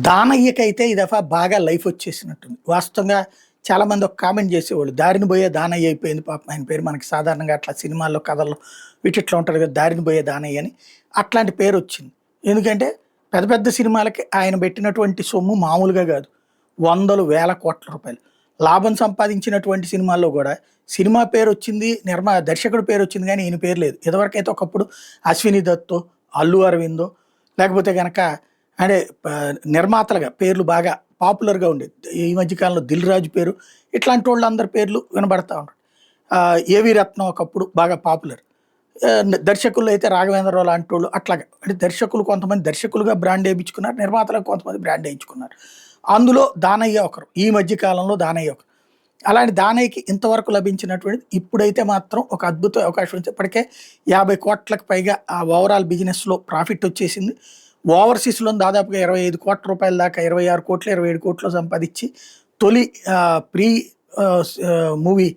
దానయ్యకైతే ఈ దఫా బాగా లైఫ్ వచ్చేసినట్టుంది. వాస్తవంగా చాలామంది ఒక కామెంట్ చేసేవాళ్ళు. దారిన పోయే దానయ్య అయిపోయింది పాపం ఆయన పేరు. మనకి సాధారణంగా అట్లా సినిమాల్లో, కథల్లో వీటిట్లో ఉంటారు కదా! దారిన పోయే దానయ్య అని. అట్లాంటి పేరొచ్చింది. ఎందుకంటే పెద్ద పెద్ద సినిమాలకి ఆయన పెట్టినటువంటి సొమ్ము మామూలుగా కాదు. వందలు, వేల కోట్ల రూపాయలు. లాభం సంపాదించినటువంటి సినిమాల్లో గూడా సినిమా పేరొచ్చింది, దర్శకుడి పేరొచ్చింది గానీ ఈయన పేరు లేదు. ఇదివరకైతే ఒకప్పుడు అశ్విని దత్తో, అల్లు అరవిందో లేకపోతే గనక అంటే నిర్మాతలుగా పేర్లు బాగా పాపులర్‌గా ఉండేది. ఈ మధ్య కాలంలో 'దిల్ రాజు' పేరు ఇట్లాంటోళ్ళందరి పేర్లు వినబడతా ఉంటాయి. 'ఏవి రత్నం' ఒకప్పుడు బాగా పాపులర్. దర్శకుల్లో అయితే 'రాఘవేంద్రరావు' లాంటోళ్ళు అట్లాగా. అంటే దర్శకులు కొంతమంది దర్శకులుగా బ్రాండ్ ఏపించుకున్నారు. నిర్మాతలుగా కొంతమంది బ్రాండ్ ఏయించుకున్నారు. అందులో దానయ్య ఒకరు. ఈ మధ్య కాలంలో దానయ్య ఒకరు. అలాంటి దానయ్యకి ఇంతవరకు లభించినటువంటిది ఇప్పుడైతే మాత్రం ఒక అద్భుత అవకాశం ఉంది. ఇప్పటికే 50,00,00,000కి పైగా ఆ ఓవరాల్ బిజినెస్‌లో ప్రాఫిట్ వచ్చేసింది. ఓవర్‌సీస్‌లోని దాదాపుగా 25,00,00,000 దాకా 26,00,00,000, 27,00,00,000 సంపాదించి తొలి ప్రీ మూవీ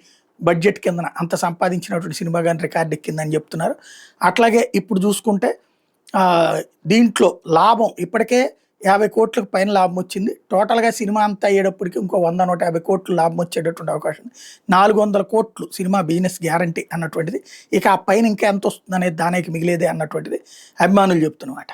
బడ్జెట్ కిందన అంత సంపాదించినటువంటి సినిమా గాని రికార్డ్ ఎక్కిందని చెప్తున్నారు. అట్లాగే ఇప్పుడు చూసుకుంటే దీంట్లో లాభం ఇప్పటికే 50,00,00,000 పైన లాభం వచ్చింది. టోటల్‌గా సినిమా అంతా అయ్యేటప్పటికి ఇంకో 100, 150,00,00,000 లాభం వచ్చేటటువంటి అవకాశం ఉంది. 400,00,00,000 సినిమా బిజినెస్ గ్యారంటీ అన్నటువంటిది. ఇక ఆ పైన ఇంకా ఎంత వస్తుందనేది దానికి మిగిలేదే అన్నటువంటిది అభిమానులు చెప్తున్నమాట.